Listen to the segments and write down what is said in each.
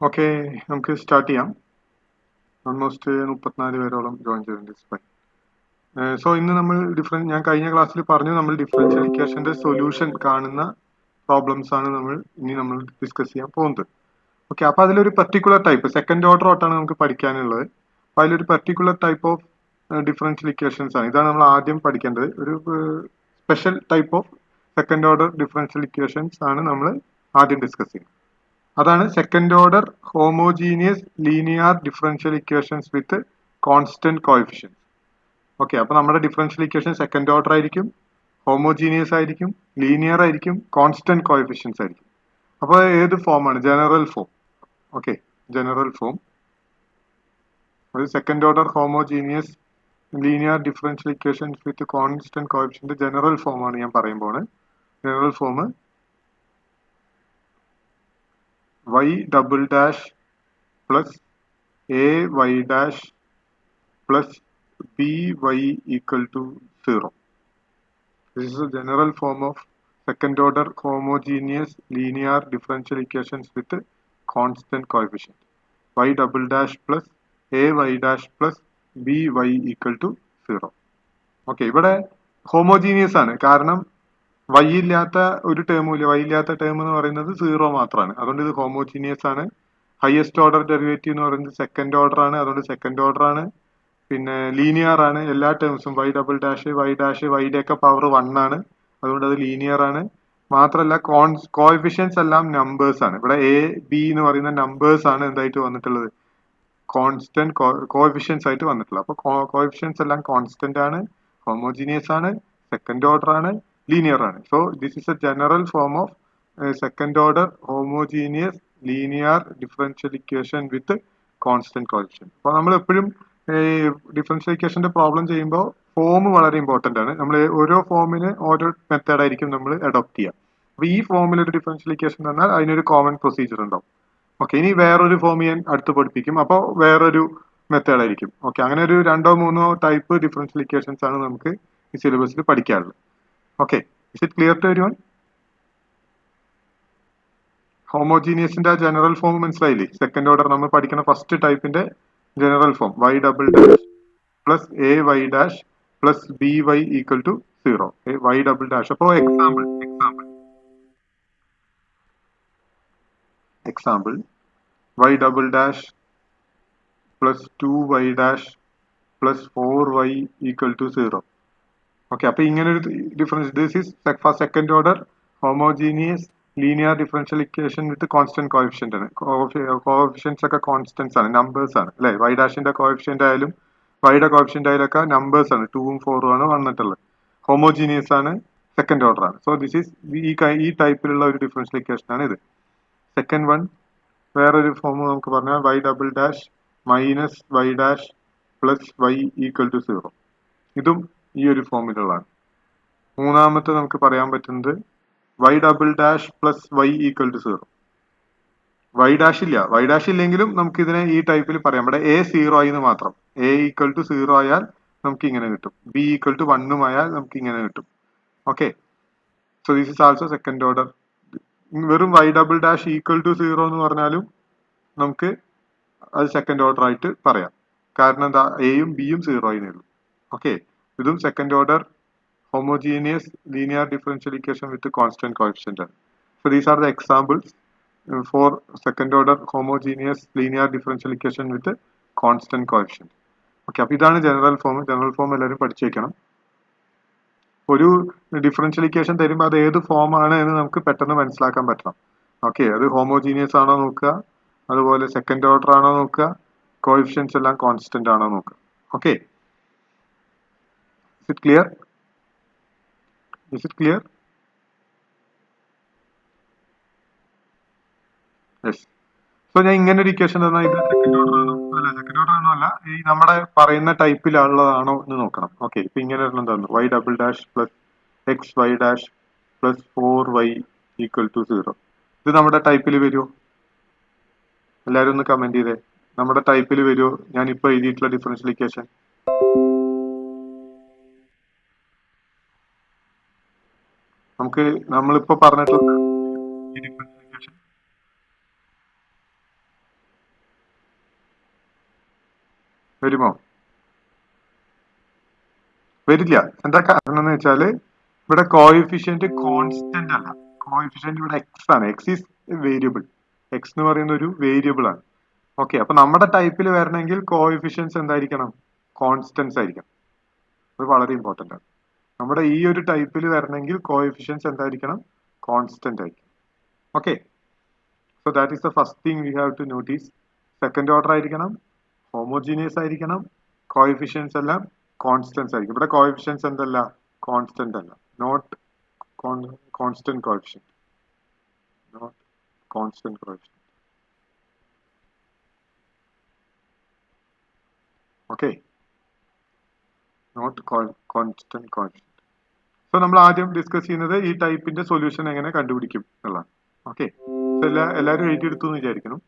Okay, നമുക്ക് start ചെയ്യാം. Almost 34 പേരോളം ജോയിൻ ചെയ്തിട്ടുണ്ട്. സോ ഇന്ന് നമ്മൾ ഞാൻ കഴിഞ്ഞ ക്ലാസ്സിൽ പറഞ്ഞു നമ്മൾ ഡിഫറൻഷ്യൽ ഇക്വേഷന്റെ സൊല്യൂഷൻ കാണുന്ന പ്രോബ്ലംസ് ആണ് നമ്മൾ ഡിസ്കസ് ചെയ്യാൻ പോകുന്നത്. ഓക്കെ, അപ്പൊ അതിലൊരു പെർട്ടിക്കുലർ ടൈപ്പ് സെക്കൻഡ് ഓർഡർ തൊട്ടാണ് നമുക്ക് പഠിക്കാനുള്ളത്. അപ്പൊ അതിലൊരു particular type of differential equations ആണ്. ഇതാണ് നമ്മൾ ആദ്യം പഠിക്കേണ്ടത്. ഒരു special type of second order differential equations ആണ് നമ്മൾ ആദ്യം ഡിസ്കസ് ചെയ്യുന്നത്. അതാണ് second order homogeneous linear differential equations with constant coefficients. Okay, അപ്പൊ നമ്മുടെ ഡിഫറൻഷ്യൽ ഇക്വേഷൻ സെക്കൻഡ് ഓർഡർ ആയിരിക്കും, ഹോമോജീനിയസ് ആയിരിക്കും, ലീനിയർ ആയിരിക്കും, കോൺസ്റ്റന്റ് കോഎഫിഷ്യൻസ് ആയിരിക്കും. അപ്പൊ ഏത് ഫോമാണ്? General form. Okay, general form. ഒരു second order homogeneous linear differential equations with constant coefficient general form ആണ് ഞാൻ പറയുമ്പോൾ. General form y double dash plus ay dash plus by equal to 0. This is a general form of second order homogeneous linear differential equations with constant coefficient. Y double dash plus ay dash plus by equal to 0. Okay, ഇവിടെ homogeneous ആണ്. കാരണം y ഇല്ലാത്ത ഒരു ടേമും ഇല്ല. y ഇല്ലാത്ത term എന്ന് പറയുന്നത് 0 മാത്രമാണ്. അതുകൊണ്ട് ഇത് ഹോമോജീനിയസ് ആണ്. ഹയസ്റ്റ് ഓർഡർ ഡെറിവേറ്റീവ് എന്ന് പറയുന്നത് സെക്കൻഡ് ഓർഡർ ആണ്. അതുകൊണ്ട് സെക്കൻഡ് ഓർഡർ ആണ്. പിന്നെ ലീനിയർ ആണ്. എല്ലാ ടേംസും y ഡബിൾ ഡാഷ് വൈയുടെ ഒക്കെ പവർ 1 ആണ്. അതുകൊണ്ട് അത് ലീനിയർ ആണ്. മാത്രമല്ല കോഎഫിഷ്യൻസ് എല്ലാം നമ്പേഴ്സ് ആണ്. ഇവിടെ എ ബി എന്ന് പറയുന്ന നമ്പേഴ്സ് ആണ് എന്തായിട്ട് വന്നിട്ടുള്ളത്? കോൺസ്റ്റന്റ് കോഎഫിഷ്യൻസ് ആയിട്ട് വന്നിട്ടുള്ളത്. അപ്പൊ കോഎഫിഷ്യൻസ് എല്ലാം കോൺസ്റ്റന്റ് ആണ്, ഹോമോജീനിയസ് ആണ്, സെക്കൻഡ് ഓർഡർ ആണ്, ലീനിയർ ആണ്. So this is A general form of second order homogeneous linear differential equation with constant coefficient. അപ്പൊ നമ്മൾ എപ്പോഴും ഡിഫറൻഷ്യൽ ഇക്വേഷന്റെ പ്രോബ്ലം ചെയ്യുമ്പോൾ ഫോം വളരെ ഇമ്പോർട്ടന്റ് ആണ്. നമ്മൾ ഓരോ ഫോമിന് ഓരോ മെത്തേഡ് ആയിരിക്കും നമ്മൾ അഡോപ്റ്റ് ചെയ്യുക. അപ്പൊ ഈ ഫോമിൽ ഒരു ഡിഫറൻഷ്യൽ ഇക്വേഷൻ തന്നാൽ അതിനൊരു കോമൺ പ്രൊസീജിയർ ഉണ്ടാവും. ഓക്കെ, ഇനി വേറൊരു ഫോം ഞാൻ അടുത്ത് പഠിപ്പിക്കും. അപ്പോൾ വേറൊരു മെത്തേഡ് ആയിരിക്കും. ഓക്കെ, അങ്ങനെ ഒരു 2-3 ടൈപ്പ് ഡിഫറൻഷ്യൽ ഇക്വേഷൻസ് ആണ് നമുക്ക് ഈ സിലബസിൽ പഠിക്കാനുള്ളത്. Okay, is it clear to everyone? ഹോമോജീനിയസിന്റെ ജനറൽ ഫോം മനസ്സിലായില്ലേ? സെക്കൻഡ് ഓർഡർ നമ്മൾ പഠിക്കുന്ന ഫസ്റ്റ് ടൈപ്പിന്റെ general form y double dash plus ay dash plus by equal to 0. y double dash. അപ്പോൾ example y double dash plus 2y dash plus 4y equal to 0. Okay, അപ്പൊ ഇങ്ങനെ ഒരു difference. This is for second order homogeneous linear differential equation with constant coefficient ആണ്. Coefficients ഒക്കെ constants ആണ്, numbers ആണ് അല്ലെ? y ഡാഷിന്റെ coefficient ആയാലും വൈയുടെ കോഎഫിഷ്യന്റ് ആയാലും ഒക്കെ നമ്പേഴ്സ് ആണ്, 2ഉം 4ഉം ആണ് വന്നിട്ടുള്ളത്. ഹോമോജീനിയസ് ആണ്, സെക്കൻഡ് ഓർഡർ ആണ്. സോ ദിസ് ഈസ് ഈ ടൈപ്പിലുള്ള ഒരു ഡിഫറൻഷ്യൽ ഇക്വേഷൻ ആണ് ഇത്. സെക്കൻഡ് വൺ വേറൊരു ഫോം നമുക്ക് പറഞ്ഞാൽ y double dash minus y dash plus y equal to 0. ഇതും ഈ ഒരു ഫോമിലുള്ളതാണ്. മൂന്നാമത്തെ നമുക്ക് പറയാൻ പറ്റുന്നത് y double dash plus y equal to 0. y dash ഇല്ല. y ഡാഷ് ഇല്ലെങ്കിലും നമുക്ക് ഇതിനെ ഈ ടൈപ്പിൽ പറയാം. ഇവിടെ a 0 ആയി എന്ന് മാത്രം. a ഈക്വൽ ടു 0 ആയാൽ നമുക്ക് ഇങ്ങനെ കിട്ടും. b ഈക്വൽ ടു 1 ആയാൽ നമുക്ക് ഇങ്ങനെ കിട്ടും. Okay, so this is also second order. വെറും y double dash equal to 0 എന്ന് പറഞ്ഞാലും നമുക്ക് അത് സെക്കൻഡ് ഓർഡർ ആയിട്ട് പറയാം. കാരണം എന്താ? എയും ബിയും 0 ആയി ഉള്ളൂ. ഓക്കെ, ഇതും second order homogeneous linear differential equation with constant coefficient ആണ്. So these are the examples for second order homogeneous linear differential equation with constant coefficient. Okay, അപ്പൊ ഇതാണ് ജനറൽ ഫോം. ജനറൽ ഫോം എല്ലാവരും പഠിച്ചു വെക്കണം. ഒരു ഡിഫറൻഷ്യൽ ഇക്വേഷൻ തരുമ്പോൾ അത് ഏത് ഫോം ആണ് എന്ന് നമുക്ക് പെട്ടെന്ന് മനസ്സിലാക്കാൻ പറ്റണം. ഓക്കെ, അത് ഹോമോജീനിയസ് ആണോ നോക്കുക, അതുപോലെ സെക്കൻഡ് ഓർഡർ ആണോ നോക്കുക, കോഎഫിഷ്യൻസ് എല്ലാം കോൺസ്റ്റന്റ് ആണോ നോക്കുക. Okay, is it clear? Is it clear? Yes. So ഞാൻ ഇങ്ങനെ ഒരു ഇക്വേഷൻ തന്നാൽ ഇത് സെക്കൻഡ് ഓർഡർ ആണോ? അല്ല, സെക്കൻഡ് ഓർഡർ ആണോ അല്ല, ഈ നമ്മുടെ പറയുന്ന ടൈപ്പിലുള്ളതാണോ എന്ന് നോക്കണം. ഓക്കെ, ഇപ്പൊ ഇങ്ങനെ ഒരെണ്ണം തന്നു y double dash plus x y dash plus 4y equal to 0. ഇത് നമ്മുടെ ടൈപ്പിൽ വരുമോ? എല്ലാവരും ഒന്ന് കമന്റ് ചെയ്തേ. നമ്മുടെ ടൈപ്പിൽ വരുമോ ഞാൻ ഇപ്പൊ എഴുതിയിട്ടുള്ള ഡിഫറൻഷ്യൽ ഇക്വേഷൻ? നമുക്ക് നമ്മളിപ്പോ പറഞ്ഞിട്ടുള്ള ഡിഫറൻഷ്യൽ ഇക്വേഷൻ വരുമോ? വരില്ല. എന്താ കാരണം എന്ന് വെച്ചാല് ഇവിടെ കോയിഫിഷ്യന്റ് കോൺസ്റ്റന്റ് അല്ല. കോയിഫിഷ്യന്റ് ഇവിടെ എക്സ് ആണ്. X is variable. എക്സ് എന്ന് പറയുന്ന ഒരു വേരിയബിൾ ആണ്. ഓക്കെ, അപ്പൊ നമ്മുടെ ടൈപ്പിൽ വരണമെങ്കിൽ കോയിഫിഷ്യൻസ് എന്തായിരിക്കണം? കോൺസ്റ്റൻസ് ആയിരിക്കണം. അത് വളരെ ഇമ്പോർട്ടന്റ് ആണ്. നമ്മുടെ ഈ ഒരു ടൈപ്പിൽ വരണമെങ്കിൽ കോയിഫിഷ്യൻസ് എന്തായിരിക്കണം? കോൺസ്റ്റന്റ് ആയിരിക്കണം. Okay, so that is the first thing we have to notice. Second order ആയിരിക്കണം, ഹോമോജീനിയസ് ആയിരിക്കണം, കോയിഫിഷ്യൻസ് എല്ലാം കോൺസ്റ്റൻസ് ആയിരിക്കും. ഇവിടെ കോയിഫിഷ്യൻസ് എന്തല്ല? കോൺസ്റ്റന്റ് അല്ല. Not constant coefficient. Not constant coefficient. Okay, not constant coefficient. So നമ്മൾ ആദ്യം ഡിസ്കസ് ചെയ്യുന്നത് ഈ ടൈപ്പിന്റെ സൊല്യൂഷൻ എങ്ങനെ കണ്ടുപിടിക്കും എന്നുള്ളതാണ്. ഓക്കെ, എല്ലാവരും എഴുതിയെടുത്തു എന്ന് വിചാരിക്കണം.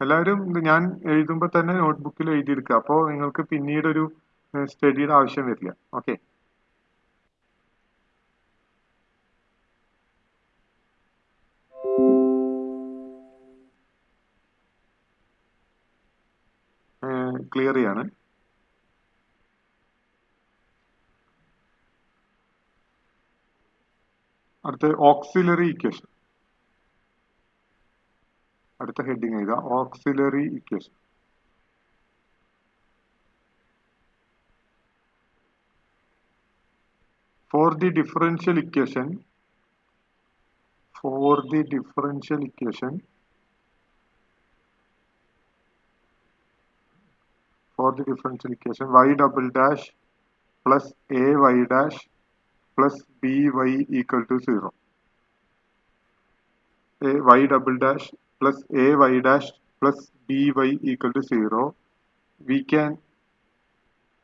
എല്ലാവരും ഞാൻ എഴുതുമ്പോൾ തന്നെ നോട്ട്ബുക്കിൽ എഴുതിയെടുക്കുക. അപ്പോൾ നിങ്ങൾക്ക് പിന്നീട് ഒരു സ്റ്റഡിയുടെ ആവശ്യം വരില്ല. ഓക്കെ, ക്ലിയർ ചെയ്യാണ്. അടുത്ത ഓക്സിലറി ഇക്വേഷൻ. അടുത്ത ഹെഡിങ് എഴുതുക, auxiliary equation. For the differential equation, y double dash plus ay dash plus by equal to 0. Y double dash plus ay dash plus by equal to 0. We can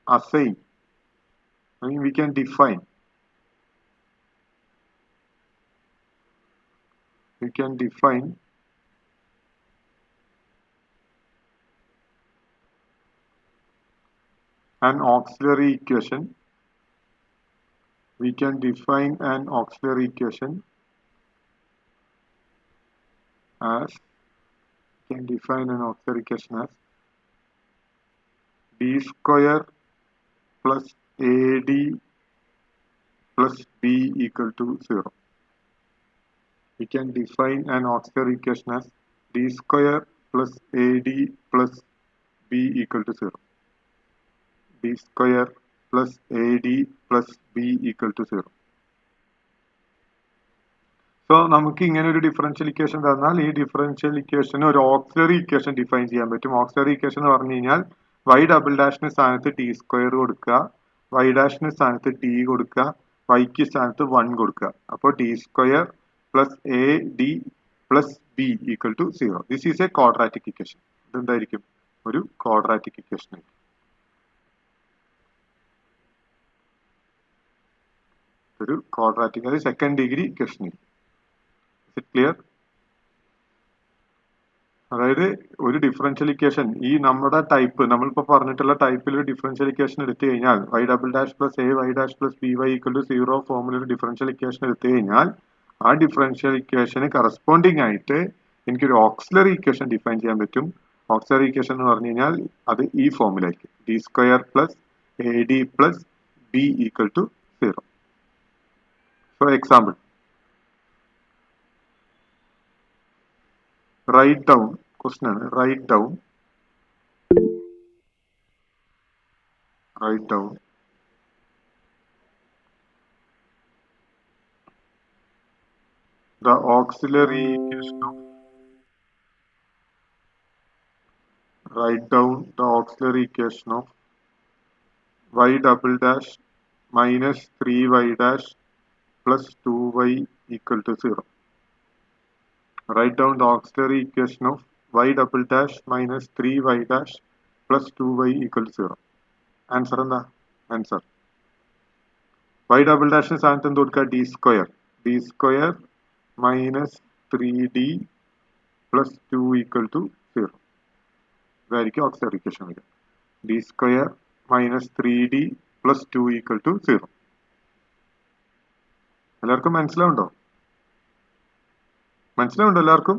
assign, I mean we can define an auxiliary equation. We can define an auxiliary equation as d square plus ad plus b equal to 0. We can define an auxiliary equation as d square plus ad plus b equal to 0. d square plus ad plus b equal to 0. So നമുക്ക് ഇങ്ങനെ ഒരു differential equation തന്നാൽ ഈ differential ഇക്വേഷന് ഒരു auxiliary equation define ചെയ്യാൻ പറ്റും. Auxiliary equation എന്ന് പറഞ്ഞു കഴിഞ്ഞാൽ വൈ ഡബിൾ ഡാഷിന് സ്ഥാനത്ത് ടി സ്ക്വയർ കൊടുക്കുക, വൈ ഡാഷിന് സ്ഥാനത്ത് ടി കൊടുക്കുക, വൈക്ക് സ്ഥാനത്ത് 1 കൊടുക്കുക. അപ്പോൾ t square plus a d plus b equal to 0. This is a quadratic equation. ഇതെന്തായിരിക്കും? ഒരു ക്വാഡ്രാറ്റിക് ഇക്വേഷൻ ആയിരിക്കും. ഒരു ക്വാഡ്രാറ്റിക്, അത് സെക്കൻഡ് ഡിഗ്രി ഇക്വേഷൻ ആയിരിക്കും. ക്ലിയർ? അതായത് ഒരു ഡിഫറൻഷ്യൽ ഇക്വേഷൻ ഈ നമ്മുടെ ടൈപ്പ് നമ്മളിപ്പോൾ പറഞ്ഞിട്ടുള്ള ടൈപ്പിൽ ഒരു ഡിഫറൻഷ്യൽ ഇക്വേഷൻ എടുത്തു കഴിഞ്ഞാൽ y double dash plus a y dash plus b y equal to 0 ഫോമിൽ ഒരു ഡിഫറൻഷ്യൽ ഇക്വേഷൻ എടുത്തു കഴിഞ്ഞാൽ ആ ഡിഫറൻഷ്യൽ ഇക്വേഷന് കറസ്പോണ്ടിങ് ആയിട്ട് എനിക്കൊരു ഓക്സിലറി ഇക്വേഷൻ ഡിഫൈൻ ചെയ്യാൻ പറ്റും. ഓക്സിലറി ഇക്വേഷൻ എന്ന് പറഞ്ഞു കഴിഞ്ഞാൽ അത് ഈ ഫോമിലായിരിക്കും, d square plus a d plus b equal to 0. For example, write down, question ആണ്, write down the auxiliary equation of y double dash minus 3y dash plus 2y equal to 0. Write down the auxiliary equation of y double dash minus 3y dash plus 2y equal to 0. Answer എന്താ? Answer y double dash സ്ഥാനത്ത് എന്ത് കൊടുക്കുക? d square minus 3d plus 2 equal to 0. ഇതായിരിക്കും auxiliary equation വരിക. d square minus 3d plus 2 equal to 0. എല്ലാവർക്കും മനസ്സിലാവുണ്ടോ എല്ലാവർക്കും?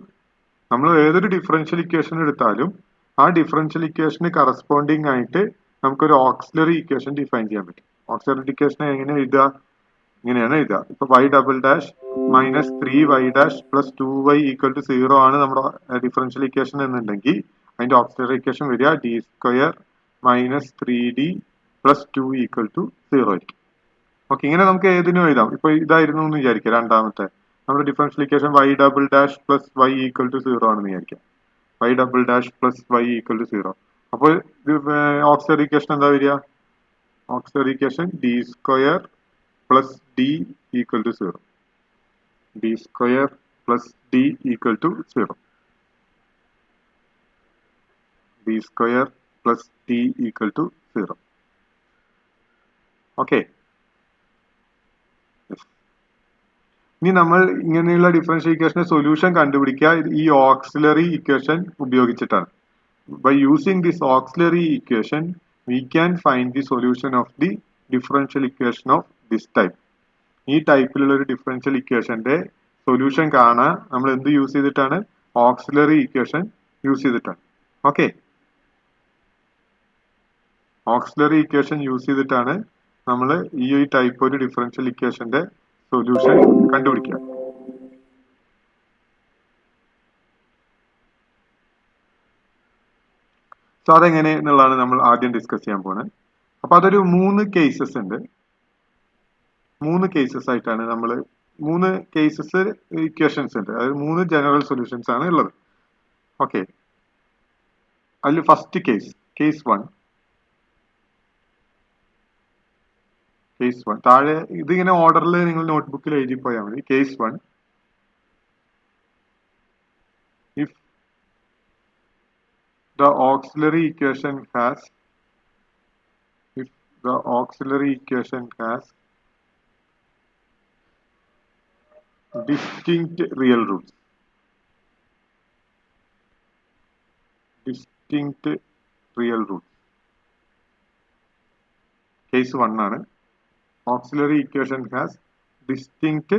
നമ്മൾ ഏതൊരു ഡിഫറൻഷ്യൽ ഇക്വേഷൻ എടുത്താലും ആ ഡിഫറൻഷ്യൽ ഇക്വേഷന് കറസ്പോണ്ടിങ് ആയിട്ട് നമുക്കൊരു ഓക്സിലറി ഇക്വേഷൻ ഡിഫൈൻ ചെയ്യാൻ പറ്റും. ഓക്സിലറി ഇക്വേഷൻ എങ്ങനെ എഴുതുക? ഇങ്ങനെയാണ് എഴുതുക. ഇപ്പൊ y double dash minus 3y dash plus 2y equal to 0 ആണ് നമ്മുടെ ഡിഫറൻഷ്യൽ ഇക്വേഷൻ എന്നുണ്ടെങ്കിൽ അതിന്റെ ഓക്സിലറി ഇക്വേഷൻ വരിക d square minus 3d plus 2 equal to 0 ആയിരിക്കും. ഓക്കെ, ഇങ്ങനെ നമുക്ക് ഏതിനും എഴുതാം. ഇപ്പൊ ഇതായിരുന്നു എന്ന് വിചാരിക്കാം രണ്ടാമത്തെ നമ്മുടെ differential equation y double dash plus y equal to 0 ആണെന്ന് വിചാരിക്കാം. y double dash plus y equal to 0. അപ്പോൾ ഓക്സിലറി ഇക്വേഷൻ എന്താ വരിക? Auxiliary equation d square plus d equal to 0. d square plus d equal to 0. d square plus d equal to 0. Okay, ഇനി നമ്മൾ ഇങ്ങനെയുള്ള differential ഇക്വേഷന്റെ solution കണ്ടുപിടിക്കുക ഈ auxiliary equation ഉപയോഗിച്ചിട്ടാണ്. By using this auxiliary equation, we can find the solution of the differential equation of this type. ഈ ടൈപ്പിലുള്ള ഒരു ഡിഫറൻഷ്യൽ ഇക്വേഷന്റെ സൊല്യൂഷൻ കാണാൻ നമ്മൾ എന്ത് യൂസ് ചെയ്തിട്ടാണ്? ഓക്സിലറി ഇക്വേഷൻ യൂസ് ചെയ്തിട്ടാണ്. ഓക്കെ, ഓക്സിലറി ഇക്വേഷൻ യൂസ് ചെയ്തിട്ടാണ് നമ്മൾ ഈ ടൈപ്പ് ഒരു ഡിഫറൻഷ്യൽ ഇക്വേഷന്റെ സൊല്യൂഷൻ കണ്ടുപിടിക്കുക. സോ അതെങ്ങനെ എന്നുള്ളതാണ് നമ്മൾ ആദ്യം ഡിസ്കസ് ചെയ്യാൻ പോകുന്നത്. അപ്പൊ അതൊരു 3 കേസസ് ഉണ്ട്. 3 കേസസ് ആയിട്ടാണ് നമ്മൾ 3 കേസസ് ഇക്വേഷൻസ് ഉണ്ട്. അതായത് 3 ജനറൽ സൊല്യൂഷൻസ് ആണ് ഉള്ളത്. ഓക്കെ, അതിൽ ഫസ്റ്റ് കേസ് 1 താഴെ ഇതിങ്ങനെ ഓർഡറിൽ നിങ്ങൾ നോട്ട്ബുക്കിൽ എഴുതി പോയാൽ മതി. Case 1, if the auxiliary equation has distinct real roots. Case 1 ആണ്. Auxiliary equation has distinct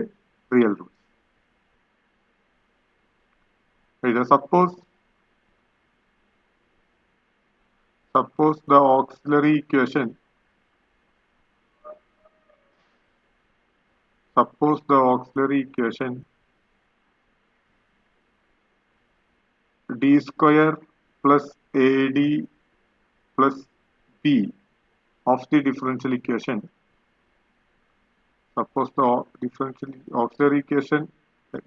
real roots. Suppose the auxiliary equation d square plus ad plus b of the differential equation. Suppose the auxiliary equation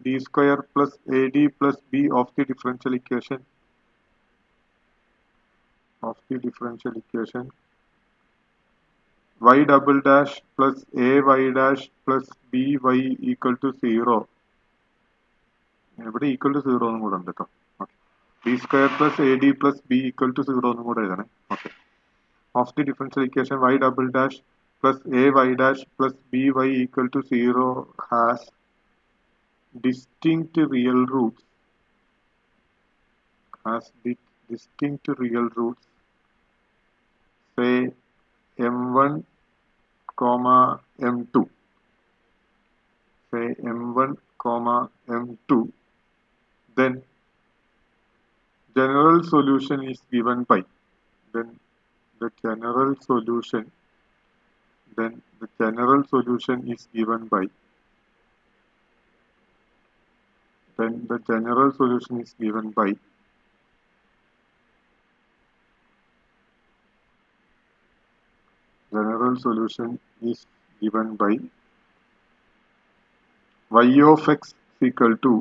d square plus ad plus b of the differential equation y double dash plus ay dash plus by equal to 0. ഇവിടെ equal to 0 ഒന്നും കൂടെ ഉണ്ട് കേട്ടോ. d square plus ad plus b equal to 0 ഒന്നും കൂടെ എഴുതണേ. Okay, of the differential equation y double dash plus ay dash plus by equal to 0 has distinct real roots. Say m1 comma m2. Then general solution is given by the general solution is given by y of x equal to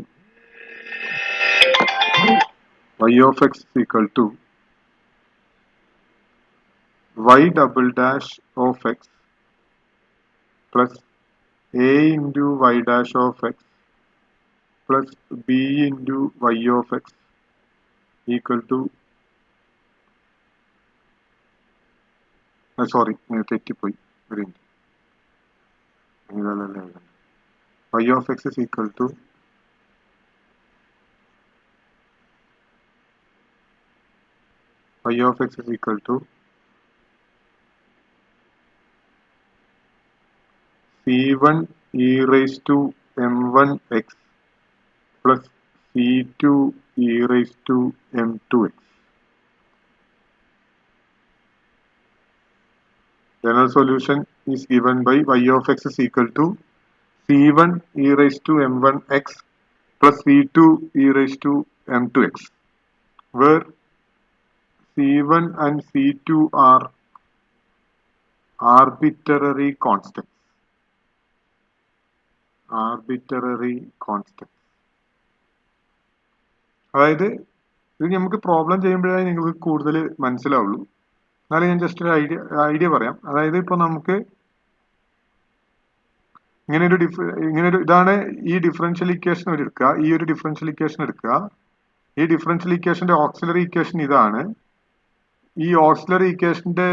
y double dash of x plus a into y dash of x plus b into y of x equal to തെറ്റിപ്പോയി. y of x is equal to c1 e raised to m1 x plus c2 e raised to m2 x. General solution is given by y of x is equal to c1 e raised to m1x plus c2 e raised to m2x, where c1 and c2 are arbitrary constants. Arbitrary constants. അതായത് ഇത് നമുക്ക് problem ചെയ്യുമ്പോഴേ നിങ്ങൾക്ക് കൂടുതൽ മനസ്സിലാവുള്ളൂ. എന്നാലും ഞാൻ just ഒരു ഐഡിയ പറയാം. അതായത് ഇപ്പൊ നമുക്ക് ഇതാണ് ഈ ഡിഫറൻഷ്യൽ ഇക്വേഷൻ എടുക്കുക. ഈ ഒരു ഡിഫറൻഷ്യൽ ഇക്വേഷൻ എടുക്കുക. ഈ ഡിഫറൻഷ്യൽ ഇക്വേഷന്റെ ഓക്സിലറി ഇക്വേഷൻ ഇതാണ്. ഈ ഓക്സിലറി ഇക്വേഷന്റെ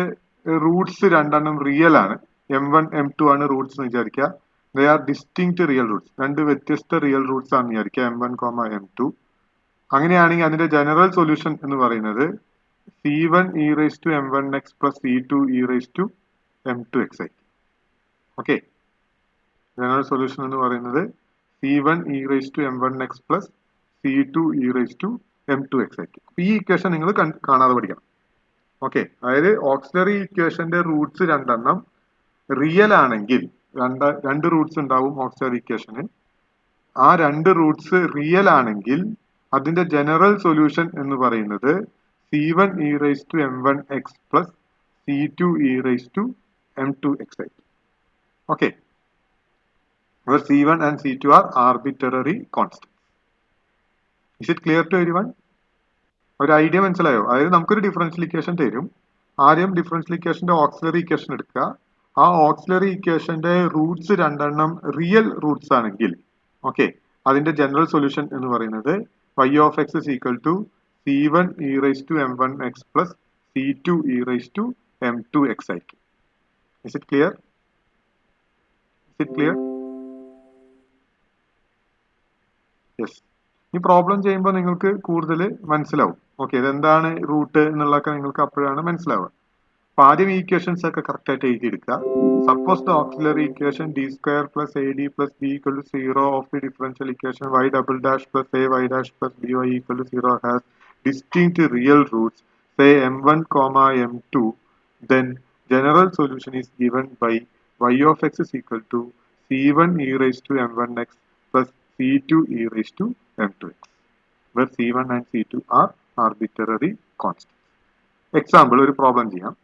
റൂട്ട്സ് രണ്ടെണ്ണം റിയൽ ആണ്. m1 m2 ആണ് റൂട്ട്സ് എന്ന് വിചാരിക്കുക. They are distinct real Roots. രണ്ട് വ്യത്യസ്ത റിയൽ റൂട്ട്സ് ആണെന്ന് വിചാരിക്കുക, m1, m2. അങ്ങനെയാണെങ്കിൽ അതിന്റെ ജനറൽ സൊല്യൂഷൻ എന്ന് പറയുന്നത് c1 e raised to m1x plus c2 e raised to m2x ആയിരിക്കും. ഓക്കെ, ജനറൽ സൊല്യൂഷൻ എന്ന് പറയുന്നത് c1 e raised to m1x plus c2 e raised to m2x ആയിരിക്കും. ഈ ഇക്വേഷൻ നിങ്ങൾ കാണാതെ പഠിക്കണം. ഓക്കെ, അതായത് ഓക്സിലറി ഇക്വേഷന്റെ റൂട്ട്സ് രണ്ടെണ്ണം റിയൽ ആണെങ്കിൽ, രണ്ട് റൂട്ട്സ് ഉണ്ടാവും ഓക്സിലറി ഇക്വേഷന്. ആ രണ്ട് റൂട്ട്സ് റിയൽ ആണെങ്കിൽ അതിന്റെ ജനറൽ സൊല്യൂഷൻ എന്ന് പറയുന്നത് c1 e raised to m1x plus c2 e raised to m2x ആയിരിക്കും. Okay, where c1 and c2 are arbitrary constants. Is it clear to everyone? ഒരു ഐഡിയ മനസ്സിലായോ? അതായത് നമുക്കൊരു ഡിഫറൻഷ്യൽ ഇക്വേഷൻ തരും. ആദ്യം ഡിഫറൻഷ്യൽ ഇക്വേഷന്റെ ഓക്സിലറി ഇക്വേഷൻ എടുക്കുക. ആ ഓക്സിലറി ഇക്വേഷന്റെ റൂട്ട്സ് രണ്ടെണ്ണം റിയൽ റൂട്ട്സ് ആണെങ്കിൽ, ഓക്കെ, അതിന്റെ ജനറൽ സൊല്യൂഷൻ എന്ന് പറയുന്നത് y of x is equal to c1 e raised to m1x plus c2 e raised to m2x ആയിരിക്കും. Is it clear? Is it clear? Yes. ഈ problem ചെയ്യുമ്പോൾ നിങ്ങൾക്ക് കൂടുതൽ മനസ്സിലാവും. ഓക്കെ, ഇതെന്താണ് റൂട്ട് എന്നുള്ളതൊക്കെ നിങ്ങൾക്ക് അപ്പോഴാണ് മനസ്സിലാവുക. അപ്പൊ ആദ്യം ഈ ഇക്വേഷൻസ് ഒക്കെ കറക്റ്റ് ആയിട്ട് എഴുതിയെടുക്കുക. Suppose the auxiliary equation d square plus ad plus b equal to 0 of the differential equation y double dash plus ay dash plus by equal to 0 has distinct real roots, say m1 comma m2, then general solution is given by y of x is equal to c1 e raised to m1x plus c2 e raised to m2x, where c1 and c2 are arbitrary constants. Example, ഒരു problem ചെയ്യാം.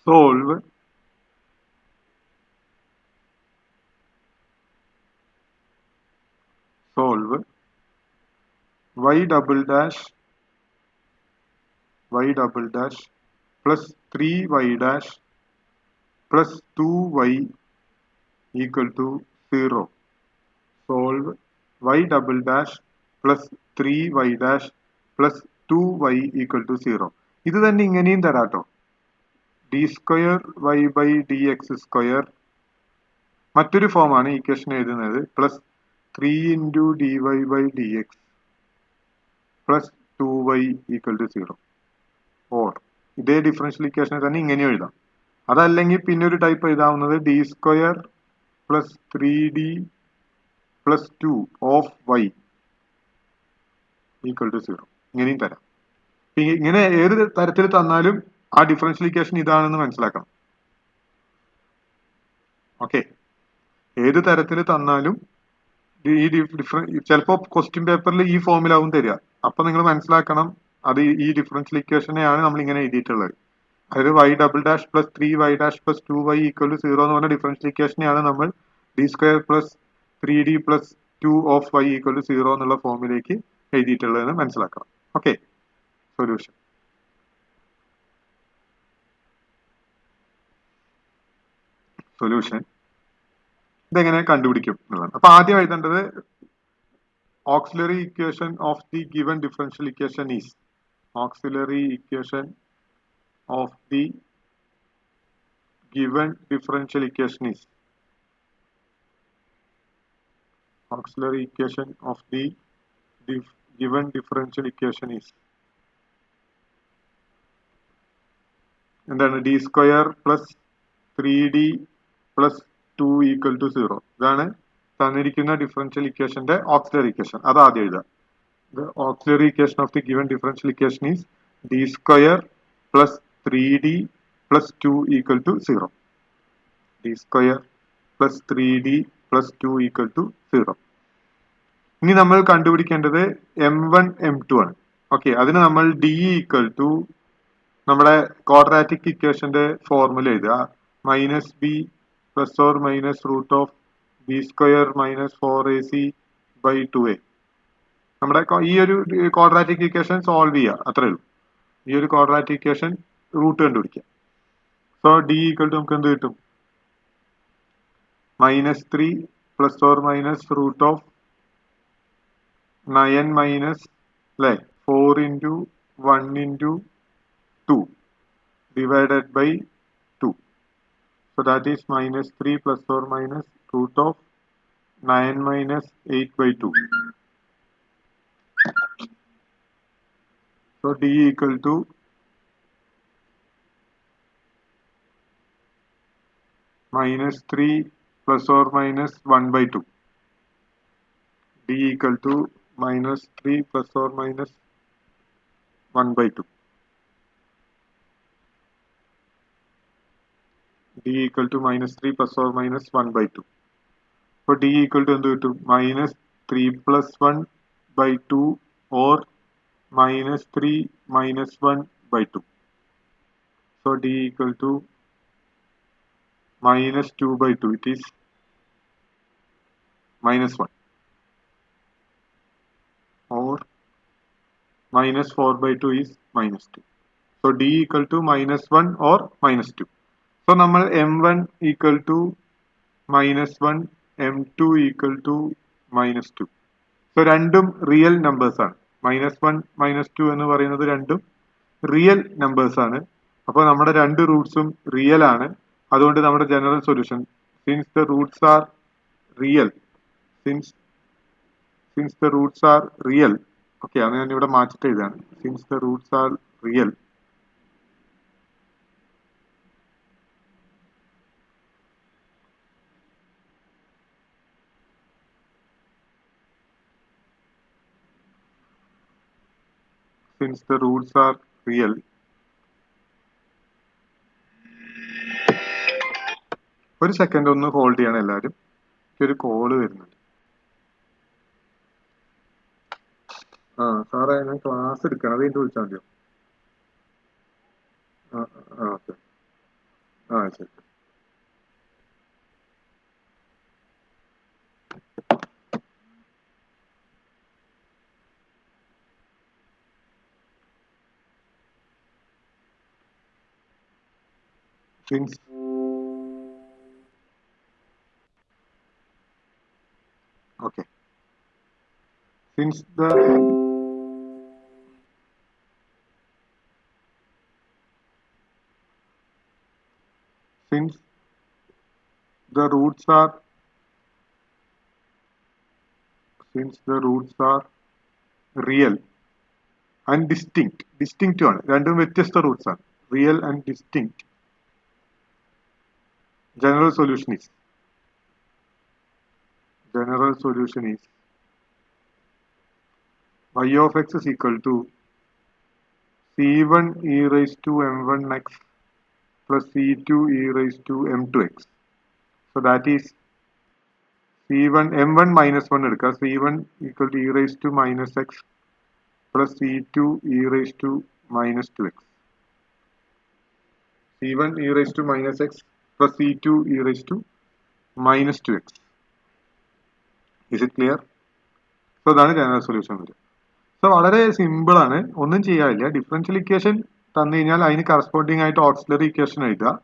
Solve y double dash plus 3y dash plus 2y equal to 0. Solve y double dash plus 3y dash plus 2y equal to 0. ഇത് തന്നെ ഇങ്ങനെയും തരാട്ടോ. d square y by dx square, മറ്റൊരു ഫോമാണ് equation എഴുതുന്നത്, plus 3 into dy by dx plus 2y equal to 0. Or ഇതേ differential ഇക്വേഷനെ തന്നെ ഇങ്ങനെ എഴുതാം. അതല്ലെങ്കിൽ പിന്നെ ഒരു ടൈപ്പ് എഴുതാവുന്നത് d square plus 3d plus 2 of y equal to 0. ഇങ്ങനെയും തരാം. ഇങ്ങനെ ഏത് തരത്തിൽ തന്നാലും ആ ഡിഫറൻഷ്യൽ ഇക്വേഷൻ ഇതാണെന്ന് മനസ്സിലാക്കണം. ഓക്കെ, ഏത് തരത്തിൽ തന്നാലും ഈ ചിലപ്പോ ക്വസ്റ്റ്യൻ പേപ്പറിൽ ഈ ഫോമിലാവും തരിക. അപ്പൊ നിങ്ങൾ മനസ്സിലാക്കണം അത് ഈ ഡിഫറൻഷ്യൽ ഇക്വേഷനെയാണ് നമ്മൾ ഇങ്ങനെ എഴുതിയിട്ടുള്ളത്. അതായത് y double dash plus 3y dash plus 2y equal to 0 എന്ന് പറഞ്ഞ ഡിഫറൻഷ്യൽ ഇക്വേഷനെയാണ് നമ്മൾ d square plus 3d plus 2 of y equal to 0 എന്നുള്ള ഫോമിലേക്ക് എഴുതിയിട്ടുള്ളതെന്ന് മനസ്സിലാക്കണം. Okay, solution. ഇതെങ്ങനെ കണ്ടുപിടിക്കും എന്നുള്ളതാണ്. അപ്പൊ ആദ്യം എഴുതേണ്ടത് auxiliary equation of the given differential equation is, auxiliary equation of the given differential equation is, auxiliary equation of the given differential equation is എന്താണ്? d square plus 3d plus 2 equal to 0. ഇതാണ് തന്നിരിക്കുന്ന differential ഇക്വേഷന്റെ auxiliary equation. അത് ആദ്യം എഴുതുക. The auxiliary equation of the given differential equation is d square plus 3d plus 2 equal to 0. d square plus 3d plus 2 equal to 0. ഇനി നമ്മൾ കണ്ടുപിടിക്കേണ്ടത് m1 m2 ആണ്. ഓക്കെ, അതിന് നമ്മൾ d ഈക്വൽ ടു നമ്മുടെ ക്വാഡ്രാറ്റിക് ഇക്വേഷന്റെ ഫോർമുല എഴുതുക. Minus b plus or minus root of b square minus 4ac by 2a. നമ്മുടെ ഈ ഒരു ക്വാഡ്രാറ്റിക് ഇക്വേഷൻ സോൾവ് ചെയ്യുക, അത്രേ ഉള്ളൂ. ഈ ഒരു ക്വാഡ്രാറ്റിക് ഇക്വേഷൻ റൂട്ട് കണ്ടുപിടിക്കുക. സോ ഡി ഈക്വൽ ടു നമുക്ക് എന്ത് കിട്ടും? Minus 3 plus or minus root of 9 minus അല്ലേ 4 into 1 into 2 divided by 2. So that is minus 3 plus or minus root of 9 minus 8 by 2. So d equal to minus 3 plus or minus 1 by 2. d equal to minus 3 plus or minus 1 by 2. d equal to minus 3 plus or minus 1 by 2. So d equal to എന്ത് കിട്ടും? minus 3 plus 1 by 2 or minus 3 minus 1 by 2. So d equal to minus 2 by 2. It is minus 1 or minus 4 by 2 is minus 2. So d equal to minus 1 or minus 2. So നമ്മൾ m1 equal to minus 1, m2 equal to minus 2. So രണ്ടും real numbers ആണ്. Minus 1 minus 2 എന്ന് പറയുന്നത് രണ്ടും real numbers ആണ്. അപ്പോൾ നമ്മുടെ രണ്ട് റൂട്ട്സും റിയൽ ആണ്. അതുകൊണ്ട് നമ്മുടെ general solution since the roots are real since the roots are real okay, അത് ഞാൻ ഇവിടെ മാറ്റിട്ട് എഴുതാണ്. Since the roots are real since the roots are real, ഒരു സെക്കൻഡ് ഒന്ന് ഹോൾഡ് ചെയ്യണം എല്ലാവരും. ഒരു കോള് വരുന്നുണ്ട്. സാറേ ഞാൻ ക്ലാസ് എടുക്കണം, അത് കഴിഞ്ഞിട്ട് വിളിച്ചാൽ മതിയോ? ഓക്കെ, ശരി. Since okay, since the roots are real and distinct ആണ്, രണ്ടും വ്യത്യസ്ത റൂട്ട്സ് ആണ്. Real and distinct. General solution is y of x is equal to c1 e raised to m1x plus c2 e raised to m2x. So that is c1 m1 minus 1 എടുക്കുക. c1 equal to e raised to minus x plus c2 e raised to minus 2x. c1 e raised to minus x plus c2 e raised to minus 2x. Is it clear? So അതാണ് general solution വരിക. So വളരെ simple ആണ്, ഒന്നും ചെയ്യാനില്ല. Differential equation തന്നു കഴിഞ്ഞാൽ അതിന് corresponding ആയിട്ട് ഓക്സിലറി ഇക്വേഷൻ എഴുതുക.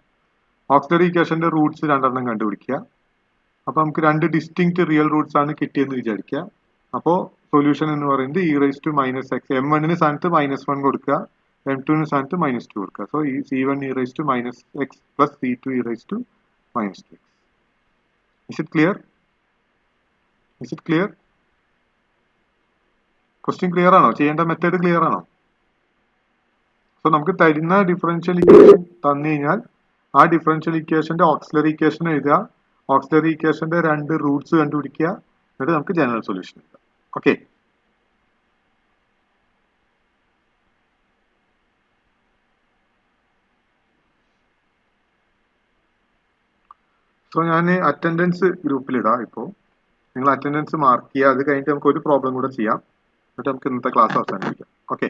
ഓക്സിലറി ഇക്വേഷന്റെ റൂട്ട്സ് രണ്ടെണ്ണം കണ്ടുപിടിക്കുക. അപ്പൊ നമുക്ക് രണ്ട് ഡിസ്റ്റിങ്ക്റ്റ് റിയൽ റൂട്ട്സ് ആണ് കിട്ടിയെന്ന് വിചാരിക്കുക. അപ്പോൾ സൊല്യൂഷൻ എന്ന് പറയുന്നത് e raise to minus x, m1 സ്ഥാനത്ത് -1 കൊടുക്കുക, m2 സ്ഥാനത്ത് -2 കൊടുക്കുക. സോ ഈ c1 e raised to minus x plus c2 e raised to minus 2x. Is it clear? Question clear ആണോ? ചെയ്യേണ്ട മെത്തേഡ് ക്ലിയർ ആണോ? സോ നമുക്ക് തരുന്ന ഡിഫറൻഷ്യൽ ഇക്വേഷൻ തന്നു കഴിഞ്ഞാൽ ആ ഡിഫറൻഷ്യൽ ഇക്വേഷന്റെ ഓക്സിലറി ഇക്വേഷൻ എഴുതുക, ഓക്സിലറി ഇക്വേഷന്റെ രണ്ട് റൂട്ട്സ് കണ്ടുപിടിക്കുക, എന്നിട്ട് നമുക്ക് ജനറൽ സൊല്യൂഷൻ എഴുതാം. ഓക്കെ, സോ ഞാൻ അറ്റൻഡൻസ് ഗ്രൂപ്പിലിടാം. ഇപ്പോൾ നിങ്ങൾ അറ്റൻഡൻസ് മാർക്ക് ചെയ്യുക. അത് കഴിഞ്ഞിട്ട് നമുക്ക് ഒരു പ്രോബ്ലം കൂടെ ചെയ്യാം. എന്നിട്ട് നമുക്ക് ഇന്നത്തെ ക്ലാസ് അവസാനിപ്പിക്കാം. ഓക്കെ.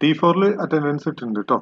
T4 അറ്റൻഡൻസ് ഇട്ടുണ്ട് കേട്ടോ.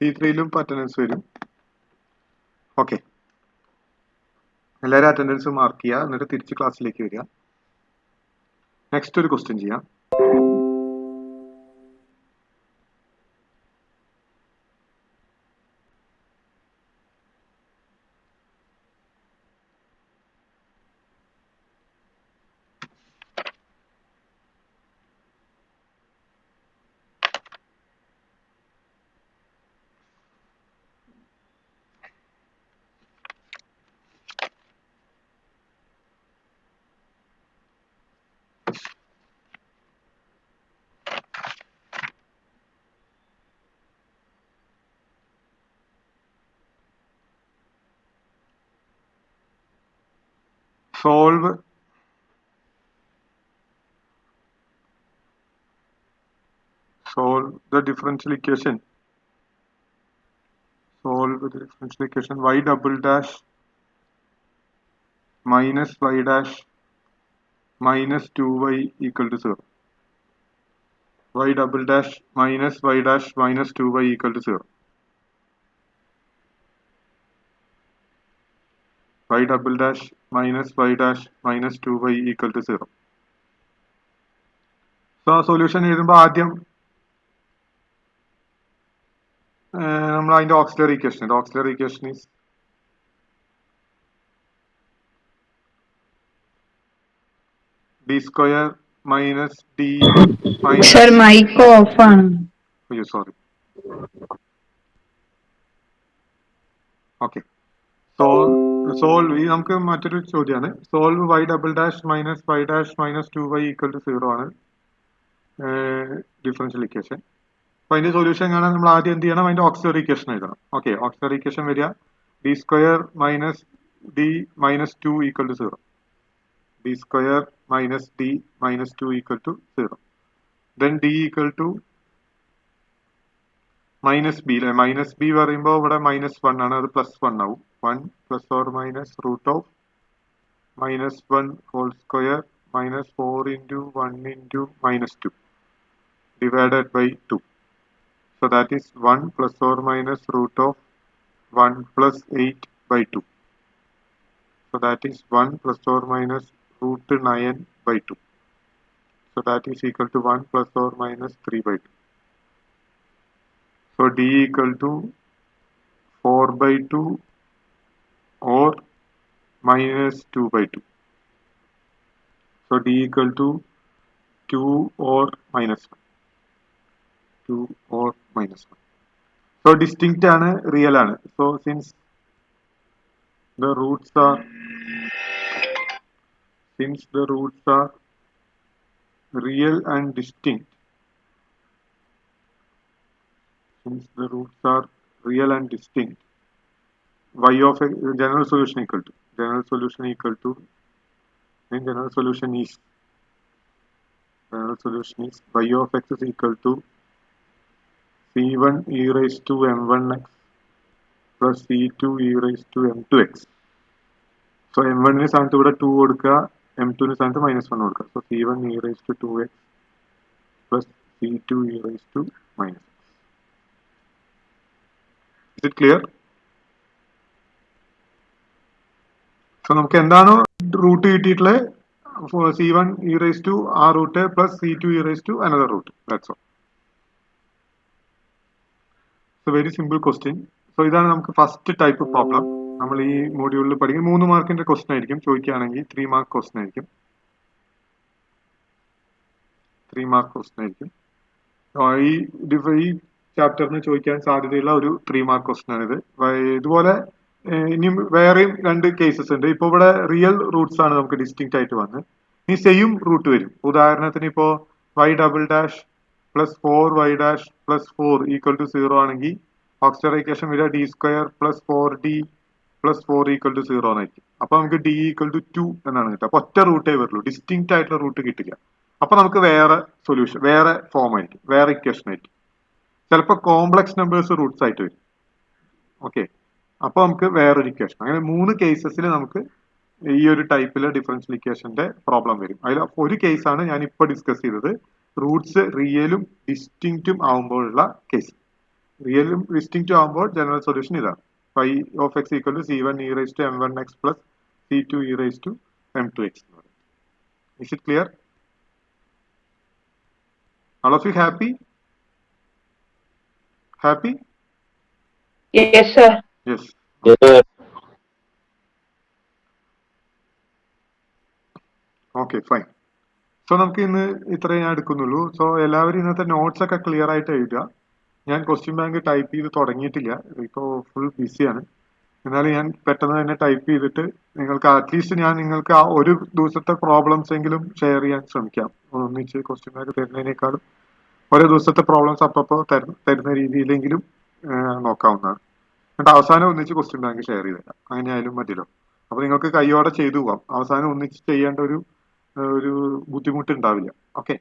T3 അറ്റൻഡൻസ് വരും. ഓക്കെ. എല്ലാവരും അറ്റൻഡൻസ് മാർക്ക് ചെയ്യുക. എന്നിട്ട് തിരിച്ച് ക്ലാസ്സിലേക്ക് വരിക. നെക്സ്റ്റ് ഒരു ക്വസ്റ്റ്യൻ ചെയ്യാം. Solve the differential equation. Solve the differential equation y double dash minus y dash minus 2y equal to 0. Y double dash minus y dash minus 2y equal to 0. Y double dash minus y dash minus 2y equal to 0. So solution എഴുതുമ്പോൾ ആദ്യം നമ്മൾ അതിന്റെ auxiliary equation. Auxiliary equation is d square minus d minus. Sir, mic off ആണ്. Oh, sorry. Okay. Solve ഈ നമുക്ക് മറ്റൊരു ചോദ്യമാണ്. Solve y double dash minus y dash minus 2y equal to 0 ആണ് ഡിഫറൻഷ്യൽ ഇക്വേഷൻ. അപ്പൊ അതിന്റെ സൊല്യൂഷൻ കാണാൻ നമ്മൾ ആദ്യം എന്ത് ചെയ്യണം? അതിന്റെ ഓക്സിലറി ഇക്വേഷൻ എഴുതണം. ഓക്കെ. ഓക്സിലറി ഇക്വേഷൻ വരിക d square minus d minus 2 equal to 0. d square minus d minus 2 equal to 0. Then d equal to minus b. Minus b പറയുമ്പോൾ ഇവിടെ minus 1 ആണ്. അത് plus 1 ആവും. 1 plus or minus root of minus 1 whole square minus 4 into 1 into minus 2 divided by 2. So that is 1 plus or minus root of 1 plus 8 by 2. So that is 1 plus or minus root 9 by 2. So that is equal to 1 plus or minus 3 by 2. So d equal to 4 by 2 or minus 2 by 2. So d equal to 2 or minus 1. 2 or minus 1. So distinct ആണ്, real ആണ്. So since the roots are since the roots are real and distinct, since the roots are real and distinct, y of x, general solution equal to, general solution equal to, then general solution is y of x is equal to c1 e raised to m1x plus c2 e raised to m2x. So m1 ന് സ്ഥാനത്ത് ഇവിടെ 2 കൊടുക്കുക, m2 ന് സ്ഥാനത്ത് -1 കൊടുക്കുക. So c1 e raised to 2x plus c2 e raised to -x. Is it clear? So നമുക്ക് എന്താണോ root കിട്ടിയിട്ടുള്ളത് c1 e raised to ആ root plus c2 e raised to another root. That's all. So very simple question. So ഇതാണ് നമുക്ക് first type problem. നമ്മൾ ഈ മോഡ്യൂളിൽ പഠിക്കുന്ന 3 മാർക്കിന്റെ ക്വസ്റ്റൻ ആയിരിക്കും. ചോദിക്കുകയാണെങ്കിൽ 3 മാർക്ക് ക്വസ്റ്റൻ ആയിരിക്കും. 3 മാർക്ക് ക്വസ്റ്റൻ ആയിരിക്കും. ഈ ചാപ്റ്ററിന് ചോദിക്കാൻ സാധ്യതയുള്ള ഒരു 3 മാർക്ക് ക്വസ്റ്റൻ ആണിത്. ഇതുപോലെ ഇനി വേറെയും 2 കേസസ് ഉണ്ട്. ഇപ്പൊ ഇവിടെ റിയൽ റൂട്ട്സ് ആണ് നമുക്ക് ഡിസ്റ്റിങ്ക്റ്റ് ആയിട്ട് വന്ന്. ഇനി സെയിം റൂട്ട് വരും. ഉദാഹരണത്തിന് ഇപ്പോ y double dash plus 4y dash plus 4 equal to 0 ആണെങ്കിൽ ഓക്സിലറി ഇക്വേഷൻ വരിക d square plus 4d plus 4 equal to 0 എന്നായിരിക്കും. അപ്പൊ നമുക്ക് d ഈക്വൽ ടു 2 എന്നാണ് കിട്ടുക. അപ്പൊ ഒറ്റ റൂട്ടേ വരുള്ളൂ, ഡിസ്റ്റിങ്ക്റ്റ് ആയിട്ടുള്ള റൂട്ട് കിട്ടില്ല. അപ്പൊ നമുക്ക് വേറെ സൊല്യൂഷൻ, വേറെ ഫോം ആയിരിക്കും, വേറെ ഇക്വേഷൻ ആയിരിക്കും. ചിലപ്പോൾ കോംപ്ലക്സ് നമ്പേഴ്സ് റൂട്ട്സ് ആയിട്ട് വരും. ഓക്കെ, അപ്പൊ നമുക്ക് വേറൊരു ഇക്വേഷൻ. അങ്ങനെ 3 കേസസിൽ നമുക്ക് ഈ ഒരു ടൈപ്പിലെ ഡിഫറൻഷ്യൽ ഇക്വേഷന്റെ പ്രോബ്ലം വരും. അതിൽ ഒരു കേസാണ് ഞാൻ ഇപ്പൊ ഡിസ്കസ് ചെയ്തത്, റൂട്ട്സ് റിയലും ഡിസ്റ്റിങ്ക്റ്റും ആവുമ്പോഴുള്ള കേസ്. റിയലും ഡിസ്റ്റിങ്ക്റ്റും ആവുമ്പോൾ ജനറൽ സൊല്യൂഷൻ ഇതാണ്, y of x equal to c1 e raised to m1x plus c2 e raised to m2x. Is it clear? All of you happy? Happy? Yes, sir. Yes. Okay, fine. So നമുക്ക് ഇന്ന് ഇത്രയും ഞാൻ എടുക്കുന്നുള്ളൂ. So എല്ലാവരും ഇന്നത്തെ notes ഒക്കെ clear ആയിട്ട് എഴുതുക. ഞാൻ ക്വസ്റ്റ്യൻ ബാങ്ക് ടൈപ്പ് ചെയ്ത് തുടങ്ങിയിട്ടില്ല, ഇപ്പോൾ ഫുൾ ബിസിയാണ്. എന്നാലും ഞാൻ പെട്ടെന്ന് തന്നെ ടൈപ്പ് ചെയ്തിട്ട് നിങ്ങൾക്ക് അറ്റ്ലീസ്റ്റ് ഞാൻ നിങ്ങൾക്ക് ആ ഒരു ദിവസത്തെ പ്രോബ്ലംസ് എങ്കിലും ഷെയർ ചെയ്യാൻ ശ്രമിക്കാം. ഒന്നിച്ച് ക്വസ്റ്റ്യൻ ബാങ്ക് തരുന്നതിനേക്കാളും ഓരോ ദിവസത്തെ പ്രോബ്ലംസ് അപ്പോൾ തരുന്ന രീതിയിലെങ്കിലും നോക്കാവുന്നതാണ്. എന്നിട്ട് അവസാനം ഒന്നിച്ച് ക്വസ്റ്റ്യൻ ബാങ്ക് ഷെയർ ചെയ്തേക്കാം. അങ്ങനെ ആയാലും മതിയല്ലോ. അപ്പൊ നിങ്ങൾക്ക് കൈയോടെ ചെയ്തു പോവാം. അവസാനം ഒന്നിച്ച് ചെയ്യേണ്ട ഒരു ബുദ്ധിമുട്ട് ഉണ്ടാവില്ല. ഓക്കെ,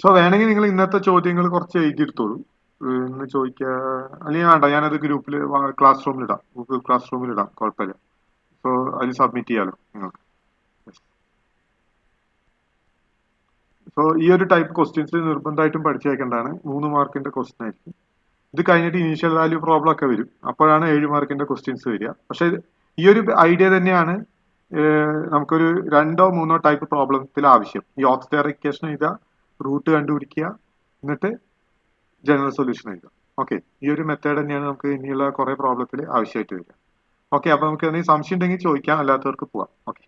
സോ വേണമെങ്കിൽ നിങ്ങൾ ഇന്നത്തെ ചോദ്യങ്ങൾ കുറച്ച് എഴുതിയെടുത്തോളൂ. ഇന്ന് ചോദിക്കുക അല്ലെങ്കിൽ വേണ്ട, ഞാനത് ഗ്രൂപ്പിൽ ക്ലാസ് റൂമിൽ ഇടാം, ഗൂഗിൾ ക്ലാസ് റൂമിൽ ഇടാം, കുഴപ്പമില്ല. സോ അതിൽ സബ്മിറ്റ് ചെയ്യാലോ നിങ്ങൾക്ക്. സോ ഈ ഒരു ടൈപ്പ് ക്വസ്റ്റ്യൻസ് നിർബന്ധമായിട്ടും പഠിച്ചു വെക്കേണ്ടതാണ്. 3 മാർക്കിന്റെ ക്വസ്റ്റ്യൻ ആയിരിക്കും. ഇത് കഴിഞ്ഞിട്ട് ഇനീഷ്യൽ വാല്യൂ പ്രോബ്ലം ഒക്കെ വരും. അപ്പോഴാണ് 7 മാർക്കിന്റെ ക്വസ്റ്റ്യൻസ് വരിക. പക്ഷെ ഈ ഒരു ഐഡിയ തന്നെയാണ് നമുക്കൊരു 2 or 3 ടൈപ്പ് പ്രോബ്ലത്തിൽ ആവശ്യം. ഈ ഓക്സിലറി ഇക്വേഷൻ എഴുതുക, റൂട്ട് കണ്ടുപിടിക്കുക, എന്നിട്ട് ജനറൽ സൊല്യൂഷൻ എഴുതുക. ഓക്കെ, ഈ ഒരു മെത്തേഡ് തന്നെയാണ് നമുക്ക് ഇനിയുള്ള കുറെ പ്രോബ്ലത്തിൽ ആവശ്യമായിട്ട് വരിക. ഓക്കെ, അപ്പൊ നമുക്ക് എന്തെങ്കിലും സംശയം ഉണ്ടെങ്കിൽ ചോദിക്കാം, അല്ലാത്തവർക്ക് പോവാം. ഓക്കെ.